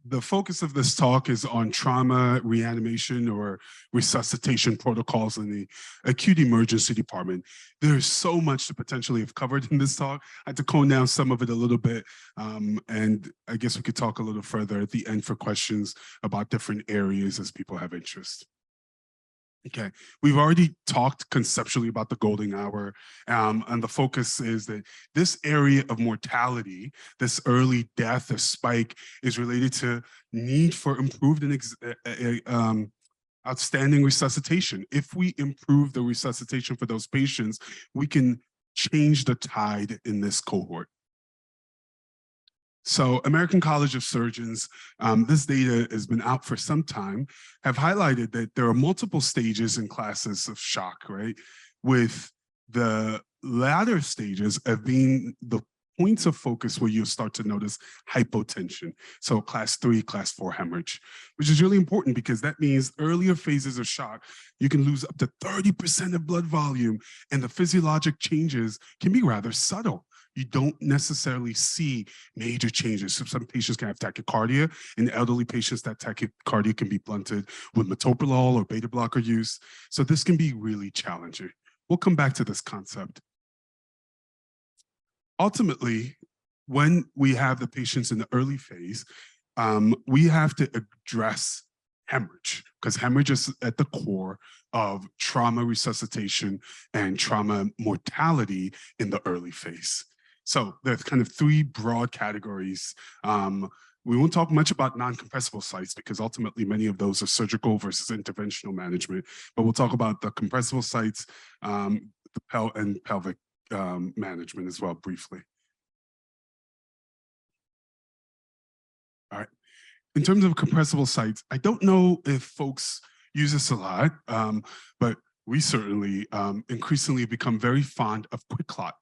The focus of this talk is on trauma reanimation or resuscitation protocols in the acute emergency department. There's so much to potentially have covered in this talk. I had to cone down some of it a little bit, and I guess we could talk a little further at the end for questions about different areas as people have interest. Okay, we've already talked conceptually about the golden hour, and the focus is that this area of mortality, this early death, this spike, is related to need for improved and outstanding resuscitation. If we improve the resuscitation for those patients, we can change the tide in this cohort. So American College of Surgeons, this data has been out for some time, have highlighted that there are multiple stages and classes of shock, right? With the latter stages of being the points of focus where you'll start to notice hypotension. So class 3, class 4 hemorrhage, which is really important because that means earlier phases of shock, you can lose up to 30% of blood volume, and the physiologic changes can be rather subtle. You don't necessarily see major changes. So some patients can have tachycardia. In elderly patients, that tachycardia can be blunted with metoprolol or beta blocker use. So this can be really challenging. We'll come back to this concept. Ultimately, when we have the patients in the early phase, we have to address hemorrhage, because hemorrhage is at the core of trauma resuscitation and trauma mortality in the early phase. So there's kind of 3 broad categories. We won't talk much about non-compressible sites because ultimately many of those are surgical versus interventional management, but we'll talk about the compressible sites and pelvic management as well briefly. All right. In terms of compressible sites, I don't know if folks use this a lot, but we certainly increasingly become very fond of quick clot.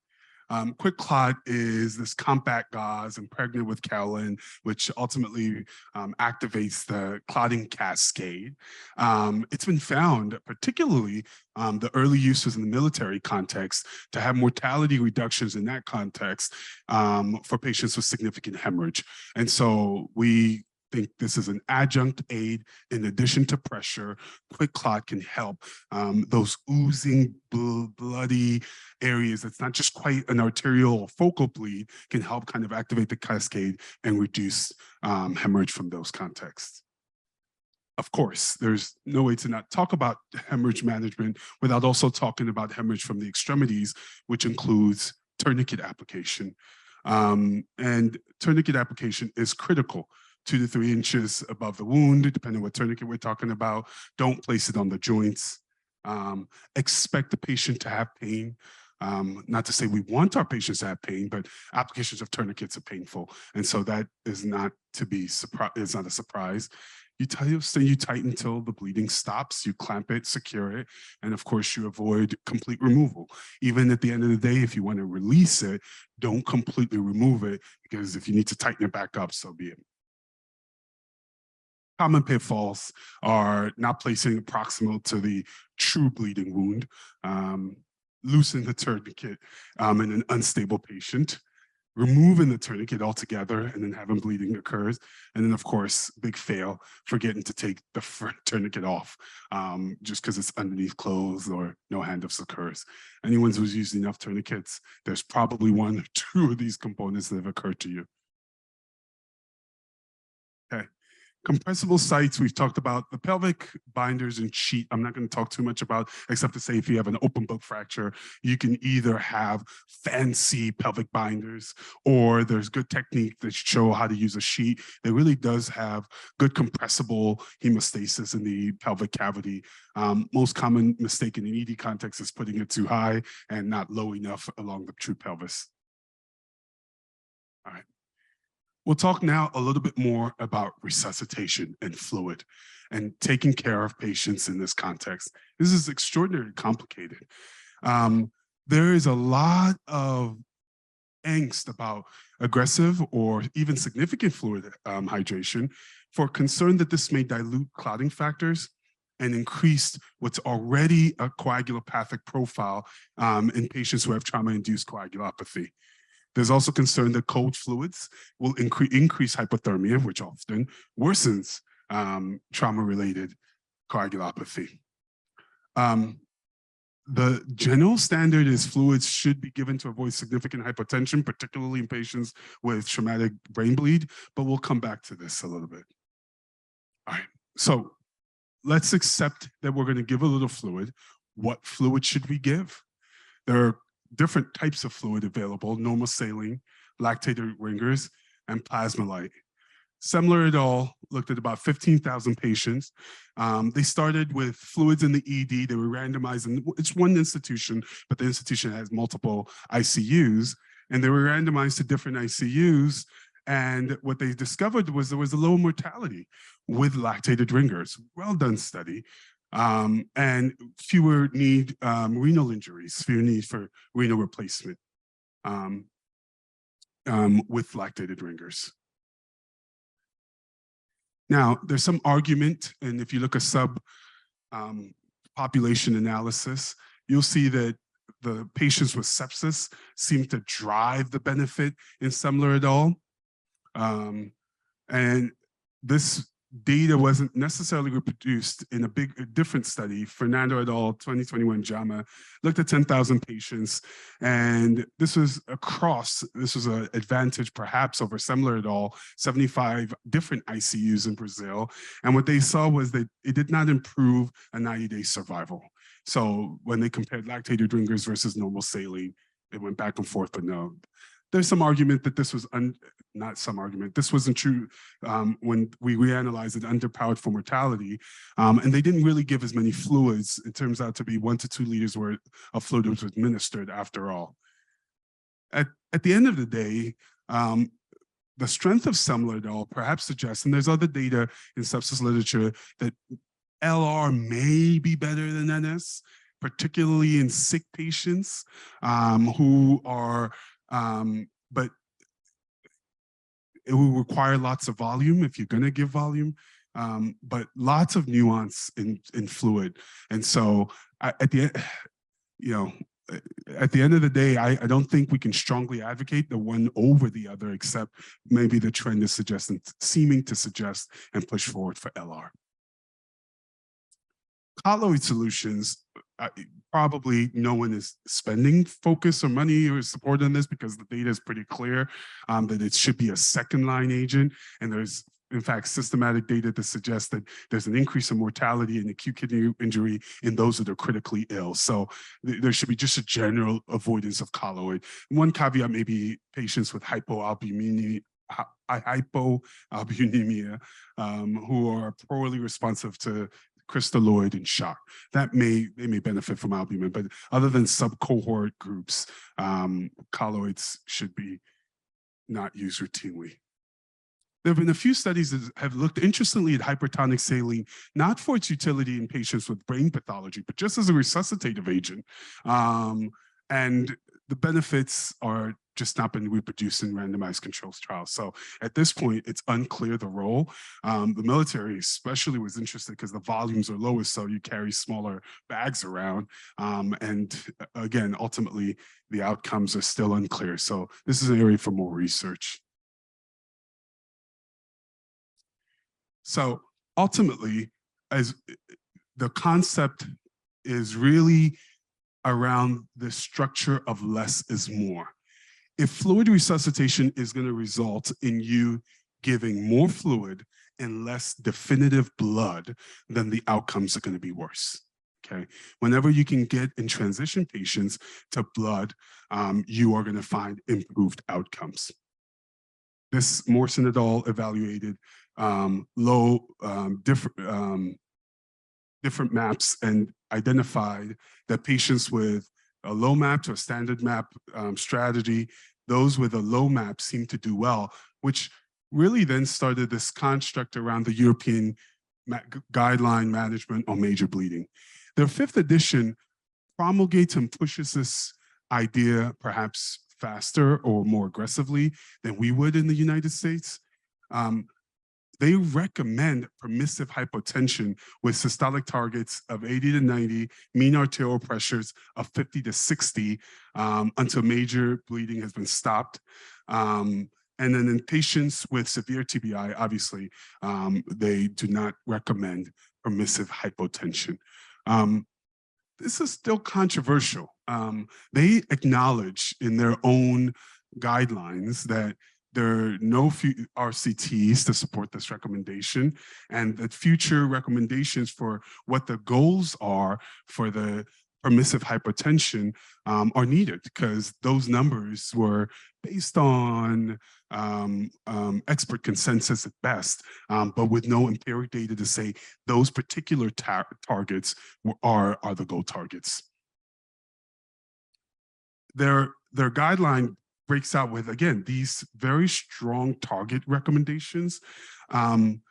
Quick clot is this compact gauze impregnated with kaolin, which ultimately activates the clotting cascade. It's been found, particularly the early uses in the military context, to have mortality reductions in that context for patients with significant hemorrhage. And so we think this is an adjunct aid in addition to pressure. Quick clot can help those oozing bloody areas that's not just quite an arterial or focal bleed, can help kind of activate the cascade and reduce hemorrhage from those contexts. Of course, there's no way to not talk about hemorrhage management without also talking about hemorrhage from the extremities, which includes tourniquet application. And tourniquet application is critical. 2 to 3 inches above the wound, depending on what tourniquet we're talking about. Don't place it on the joints. Expect the patient to have pain. Not to say we want our patients to have pain, but applications of tourniquets are painful. And so that is not to be surprised, it's not a surprise. You tighten until the bleeding stops, you clamp it, secure it, and of course you avoid complete removal. Even at the end of the day, if you want to release it, don't completely remove it, because if you need to tighten it back up, so be it. Common pitfalls are not placing it proximal to the true bleeding wound, loosening the tourniquet in an unstable patient, removing the tourniquet altogether and then having bleeding occurs, and then of course, big fail, forgetting to take the front tourniquet off just because it's underneath clothes or no handoffs occurs. Anyone who's used enough tourniquets, there's probably 1 or 2 of these components that have occurred to you. Okay. Compressible sites, we've talked about the pelvic binders and sheet. I'm not going to talk too much about, except to say if you have an open book fracture, you can either have fancy pelvic binders, or there's good technique that show how to use a sheet that really does have good compressible hemostasis in the pelvic cavity. Most common mistake in an ED context is putting it too high and not low enough along the true pelvis. All right. We'll talk now a little bit more about resuscitation and fluid and taking care of patients in this context. This is extraordinarily complicated. There is a lot of angst about aggressive or even significant fluid hydration for concern that this may dilute clotting factors and increase what's already a coagulopathic profile in patients who have trauma-induced coagulopathy. There's also concern that cold fluids will increase hypothermia, which often worsens trauma-related coagulopathy. The general standard is fluids should be given to avoid significant hypotension, particularly in patients with traumatic brain bleed, but we'll come back to this a little bit. All right, so let's accept that we're going to give a little fluid. What fluid should we give? There are different types of fluid available: normal saline, lactated ringers, and plasma-lyte. Semler et al. Looked at about 15,000 patients. They started with fluids in the ED. They were randomized, and it's one institution, but the institution has multiple ICUs, and they were randomized to different ICUs. And what they discovered was there was a low mortality with lactated ringers. Well done study. And fewer need renal injuries, fewer need for renal replacement with lactated ringers. Now, there's some argument, and if you look at population analysis, you'll see that the patients with sepsis seem to drive the benefit in Semler et al. And this data wasn't necessarily reproduced in a different study. Fernando et al. 2021 JAMA looked at 10,000 patients, and this was an advantage perhaps over Semler et al. 75 different ICUs in Brazil. And what they saw was that it did not improve a 90-day survival. So when they compared lactated ringers versus normal saline, it went back and forth, but no. There's some argument that this was, this wasn't true when we reanalyzed it, underpowered for mortality. And they didn't really give as many fluids. It turns out to be 1 to 2 liters worth of fluid was administered after all. At the end of the day, the strength of Semler et al. Perhaps suggests, and there's other data in sepsis literature, that LR may be better than NS, particularly in sick patients who are, but it will require lots of volume if you're going to give volume, but lots of nuance in fluid. And so at the end of the day, I don't think we can strongly advocate the one over the other, except maybe the trend is seeming to suggest and push forward for LR. Colloid solutions, probably no one is spending focus or money or support on this because the data is pretty clear that it should be a second-line agent. And there's, in fact, systematic data that suggests that there's an increase in mortality and acute kidney injury in those that are critically ill. So there should be just a general avoidance of colloid. One caveat may be patients with hypoalbuminemia who are poorly responsive to crystalloid and shock. They may benefit from albumin, but other than sub-cohort groups, colloids should be not used routinely. There have been a few studies that have looked interestingly at hypertonic saline, not for its utility in patients with brain pathology, but just as a resuscitative agent. And the benefits are just not been reproduced in randomized controlled trials. So at this point, it's unclear the role. The military especially was interested because the volumes are lower, so you carry smaller bags around. And again, ultimately, the outcomes are still unclear. So this is an area for more research. So ultimately, as the concept is really around the structure of less is more. If fluid resuscitation is going to result in you giving more fluid and less definitive blood, then the outcomes are going to be worse. Okay. Whenever you can get in transition patients to blood, you are going to find improved outcomes. This Morrison et al. Evaluated different maps and identified that patients with a low map to a standard map strategy, those with a low map seem to do well, which really then started this construct around the European guideline management on major bleeding. Their 5th edition promulgates and pushes this idea perhaps faster or more aggressively than we would in the United States. they recommend permissive hypotension with systolic targets of 80 to 90, mean arterial pressures of 50 to 60 until major bleeding has been stopped. And then in patients with severe TBI, obviously, they do not recommend permissive hypotension. This is still controversial. They acknowledge in their own guidelines that there are no RCTs to support this recommendation, and that future recommendations for what the goals are for the permissive hypertension are needed, because those numbers were based on expert consensus at best, but with no empiric data to say those particular targets are the goal targets. Their guideline breaks out with, again, these very strong target recommendations. And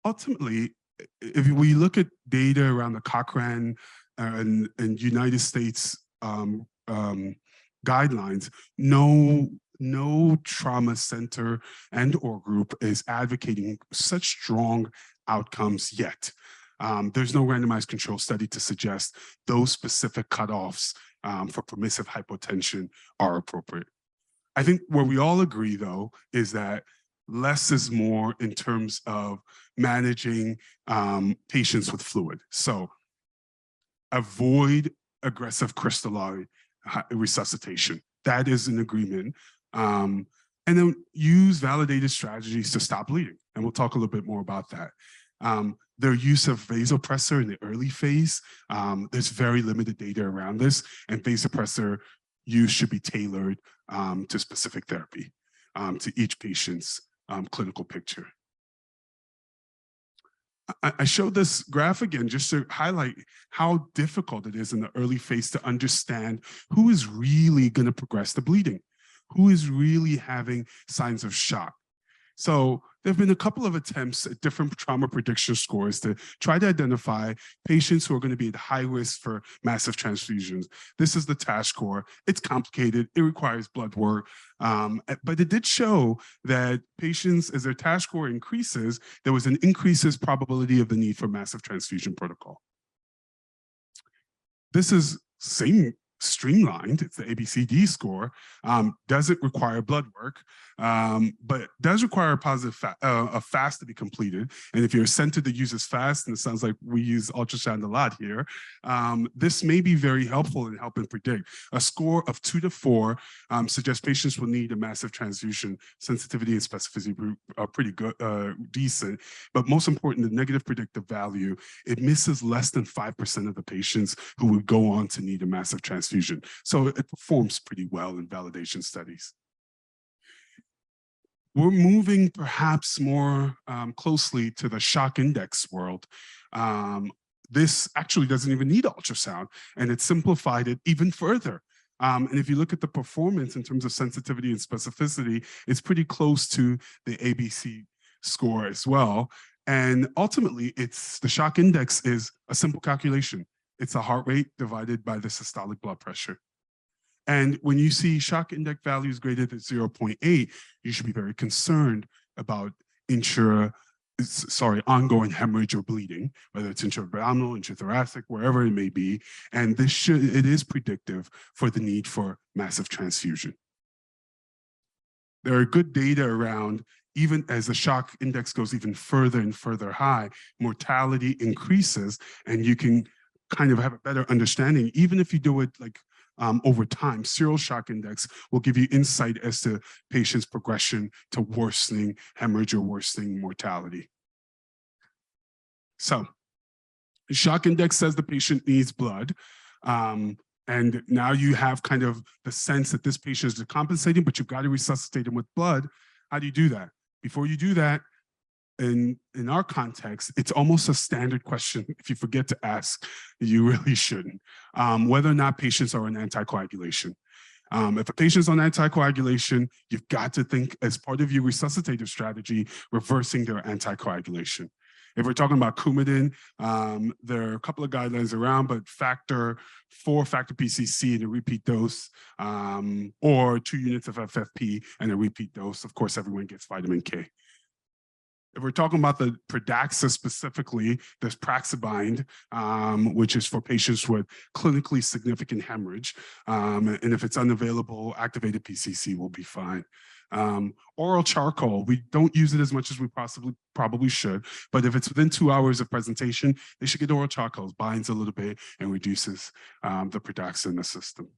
ultimately, if we look at data around the Cochrane and United States guidelines, no trauma center and or group is advocating such strong outcomes yet. There's no randomized control study to suggest those specific cutoffs for permissive hypotension are appropriate. I think where we all agree, though, is that less is more in terms of managing patients with fluid. So avoid aggressive crystalloid resuscitation. That is an agreement. And then use validated strategies to stop bleeding. And we'll talk a little bit more about that. Their use of vasopressor in the early phase, there's very limited data around this, and vasopressor use should be tailored to specific therapy, to each patient's clinical picture. I showed this graph again just to highlight how difficult it is in the early phase to understand who is really going to progress to bleeding, who is really having signs of shock. So there have been a couple of attempts at different trauma prediction scores to try to identify patients who are going to be at high risk for massive transfusions. This is the TASH score. It's complicated. It requires blood work. But it did show that patients, as their TASH score increases, there was an increased probability of the need for massive transfusion protocol. This is streamlined, it's the ABCD score, doesn't require blood work, but does require a positive a fast to be completed. And if you're centered that uses fast, and it sounds like we use ultrasound a lot here, this may be very helpful in helping predict. A score of 2 to 4 suggests patients will need a massive transfusion. Sensitivity and specificity are pretty good, decent, but most important, the negative predictive value, it misses less than 5% of the patients who would go on to need a massive transfusion. So it performs pretty well in validation studies. We're moving perhaps more closely to the shock index world. This actually doesn't even need ultrasound, and it simplified it even further. And if you look at the performance in terms of sensitivity and specificity, it's pretty close to the ABC score as well. And ultimately, the shock index is a simple calculation. It's a heart rate divided by the systolic blood pressure. And when you see shock index values greater than 0.8, you should be very concerned about ongoing hemorrhage or bleeding, whether it's intra-abdominal, intrathoracic, wherever it may be. And it is predictive for the need for massive transfusion. There are good data around, even as the shock index goes even further and further high, mortality increases, and you can kind of have a better understanding, even if you do it like over time. Serial shock index will give you insight as to patients' progression to worsening hemorrhage or worsening mortality. So shock index says the patient needs blood. And now you have kind of the sense that this patient is decompensating, but you've got to resuscitate him with blood. How do you do that? Before you do that, in our context, it's almost a standard question. If you forget to ask, you really shouldn't. Whether or not patients are on anticoagulation. If a patient's on anticoagulation, you've got to think as part of your resuscitative strategy, reversing their anticoagulation. If we're talking about Coumadin, there are a couple of guidelines around, but factor PCC in a repeat dose, or 2 units of FFP and a repeat dose. Of course, everyone gets vitamin K. If we're talking about the Pradaxa specifically, there's Praxibine, which is for patients with clinically significant hemorrhage. And if it's unavailable, activated PCC will be fine. Oral charcoal, we don't use it as much as we probably should, but if it's within 2 hours of presentation, they should get oral charcoal. It binds a little bit and reduces the Pradaxa in the system.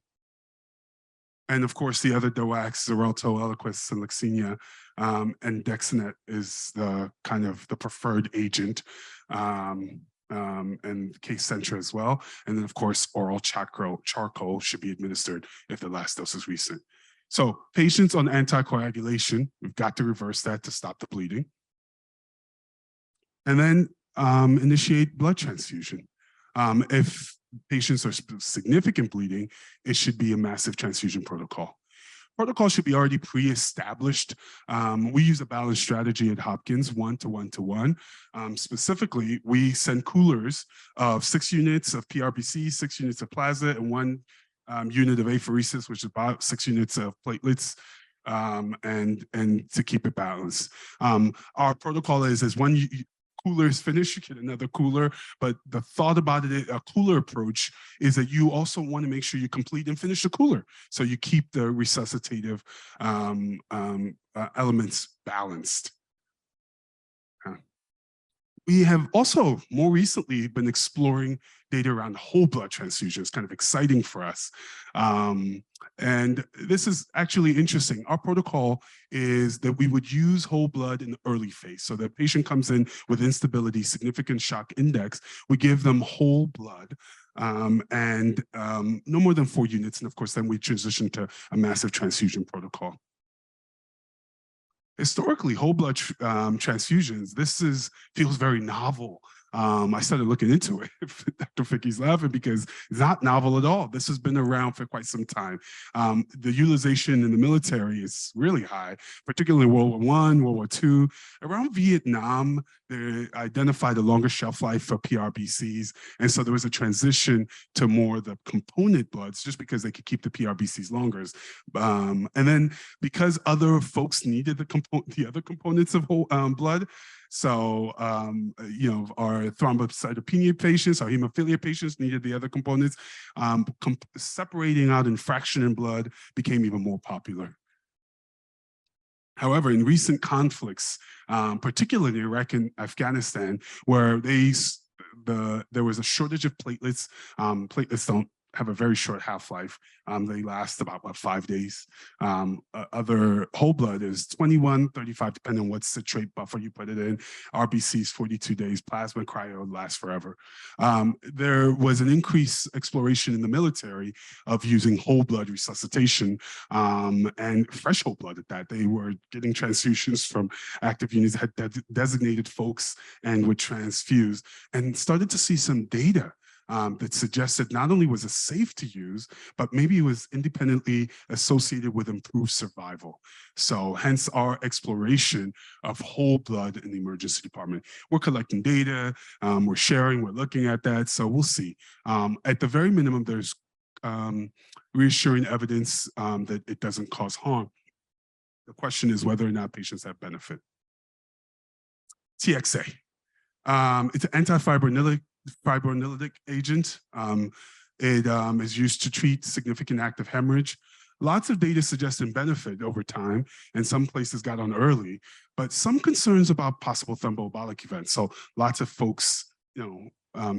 And of course, the other DOACs, Xarelto, Eliquis, and Lexenia, and Dexanet is the kind of the preferred agent, and Kcentra as well. And then, of course, oral charcoal should be administered if the last dose is recent. So patients on anticoagulation, we've got to reverse that to stop the bleeding. And then initiate blood transfusion. If patients are significant bleeding, it should be a massive transfusion protocol. Protocol should be already pre-established. We use a balanced strategy at Hopkins, 1-to-1-to-1. Specifically, we send coolers of 6 units of PRBC, 6 units of plasma, and 1 unit of apheresis, which is about 6 units of platelets, and to keep it balanced. Our protocol is as one cooler is finished, you get another cooler, but the thought about it, a cooler approach, is that you also want to make sure you complete and finish the cooler, so you keep the resuscitative elements balanced. We have also more recently been exploring data around whole blood transfusions, kind of exciting for us. And this is actually interesting. Our protocol is that we would use whole blood in the early phase. So the patient comes in with instability, significant shock index, we give them whole blood, and no more than 4 units. And of course, then we transition to a massive transfusion protocol. Historically, whole blood transfusions, feels very novel. I started looking into it. Dr. Fickey's laughing because it's not novel at all. This has been around for quite some time. The utilization in the military is really high, particularly in World War I, World War II. Around Vietnam, they identified a longer shelf life for PRBCs. And so there was a transition to more of the component bloods just because they could keep the PRBCs longer. And then because other folks needed the other components of whole blood, so, our thrombocytopenia patients, our hemophilia patients needed the other components. Separating out in fraction in blood became even more popular. However, in recent conflicts, particularly in Iraq and Afghanistan, where there was a shortage of platelets, platelets don't have a very short half-life. They last about 5 days. Other whole blood is 21, 35, depending on what citrate buffer you put it in. RBC is 42 days. Plasma cryo lasts forever. There was an increased exploration in the military of using whole blood resuscitation, and fresh whole blood at that. They were getting transfusions from active units that had designated folks and would transfuse, and started to see some data that suggested not only was it safe to use, but maybe it was independently associated with improved survival. So hence our exploration of whole blood in the emergency department. We're collecting data, we're sharing, we're looking at that, so we'll see. At the very minimum, there's reassuring evidence that it doesn't cause harm. The question is whether or not patients have benefit. TXA. It's an antifibrinolytic agent. It is used to treat significant active hemorrhage. Lots of data suggesting benefit over time, and some places got on early, but some concerns about possible thromboembolic events. So lots of folks,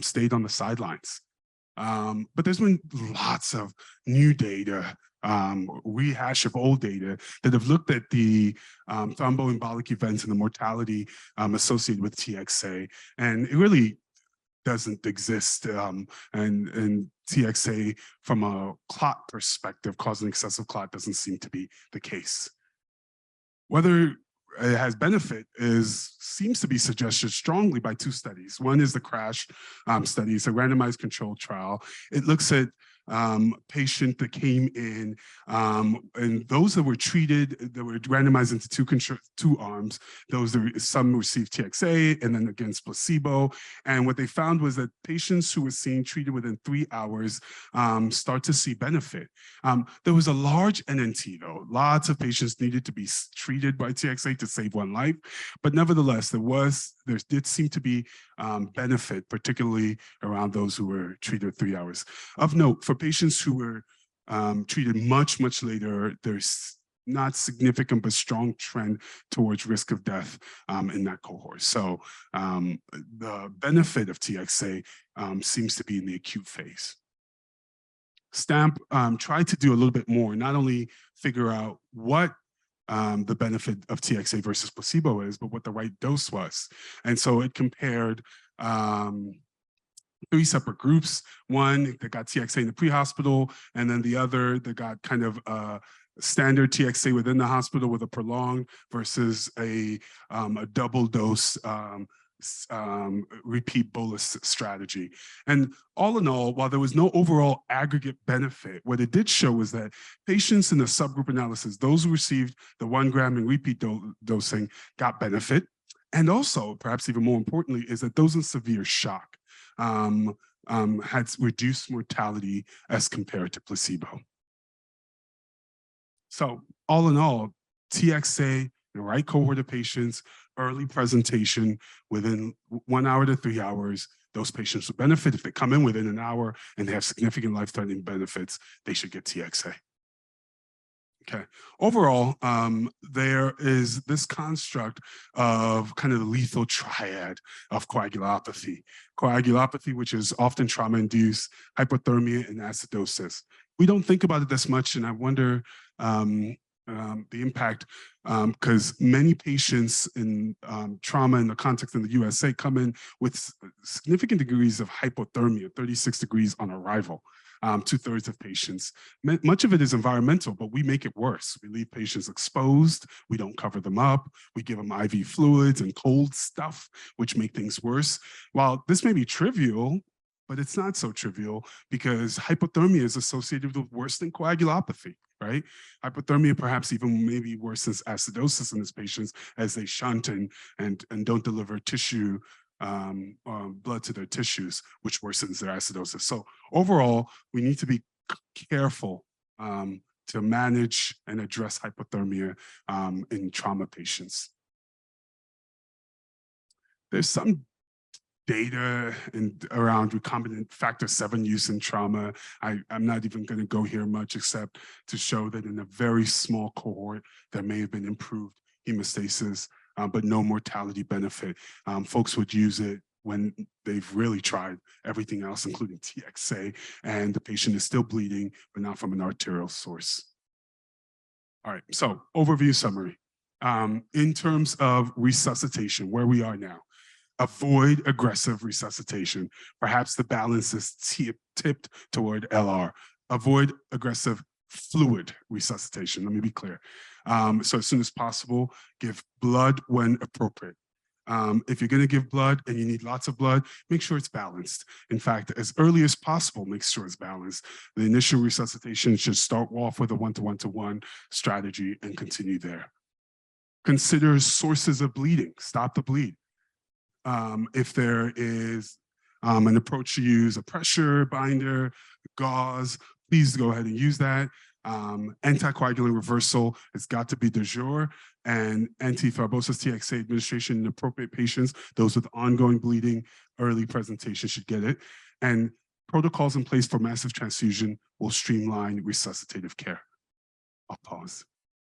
stayed on the sidelines. But there's been lots of new data, rehash of old data that have looked at the thromboembolic events and the mortality associated with TXA, and it really doesn't exist, and TXA from a clot perspective, causing excessive clot doesn't seem to be the case. Whether it has benefit seems to be suggested strongly by 2 studies. One is the CRASH study. It's a randomized controlled trial. It looks at patient that came in, and those that were treated, that were randomized into two arms, some received TXA and then against placebo. And what they found was that patients who were seen treated within 3 hours start to see benefit. There was a large NNT though. Lots of patients needed to be treated by TXA to save one life, but nevertheless, there did seem to be benefit, particularly around those who were treated 3 hours. Of note, for patients who were treated much later, there's not significant but strong trend towards risk of death in that cohort. So the benefit of TXA seems to be in the acute phase. STAMP tried to do a little bit more, not only figure out what the benefit of TXA versus placebo is, but what the right dose was. And so it compared 3 separate groups, one that got TXA in the pre-hospital, and then the other that got kind of standard TXA within the hospital with a prolonged versus a double dose repeat bolus strategy. And all in all, while there was no overall aggregate benefit, what it did show was that patients in the subgroup analysis, those who received the 1 gram and repeat dosing got benefit. And also, perhaps even more importantly, is that those in severe shock had reduced mortality as compared to placebo. So all in all, TXA, the right cohort of patients, early presentation within 1 hour to 3 hours, those patients will benefit. If they come in within an hour and they have significant life-threatening benefits, they should get TXA. Okay. Overall, there is this construct of kind of the lethal triad of coagulopathy. Coagulopathy, which is often trauma-induced, hypothermia, and acidosis. We don't think about it this much, and I wonder the impact, because many patients in trauma in the context in the USA come in with significant degrees of hypothermia, 36 degrees on arrival. 2/3 of patients. Much of it is environmental, but we make it worse. We leave patients exposed. We don't cover them up. We give them IV fluids and cold stuff, which make things worse. While this may be trivial, but it's not so trivial because hypothermia is associated with worse than coagulopathy, right? Hypothermia perhaps even maybe worse than acidosis in these patients as they shunt and don't deliver tissue blood to their tissues, which worsens their acidosis. So overall, we need to be careful to manage and address hypothermia in trauma patients. There's some data around recombinant factor 7 use in trauma. I'm not even going to go here much except to show that in a very small cohort, there may have been improved hemostasis, but no mortality benefit. Folks would use it when they've really tried everything else, including TXA, and the patient is still bleeding, but not from an arterial source. All right, so overview summary. In terms of resuscitation, where we are now, avoid aggressive resuscitation. Perhaps the balance is tipped toward LR. Avoid aggressive fluid resuscitation. Let me be clear. So as soon as possible, give blood when appropriate. If you're going to give blood and you need lots of blood, make sure it's balanced. In fact, as early as possible, make sure it's balanced. The initial resuscitation should start off with a 1-to-1-to-1 strategy and continue there. Consider sources of bleeding. Stop the bleed. If there is an approach to use a pressure binder, gauze, please go ahead and use that. Anticoagulant reversal has got to be de jour, and anti-thrombosis TXA administration in appropriate patients, those with ongoing bleeding, early presentation should get it. And protocols in place for massive transfusion will streamline resuscitative care. I'll pause.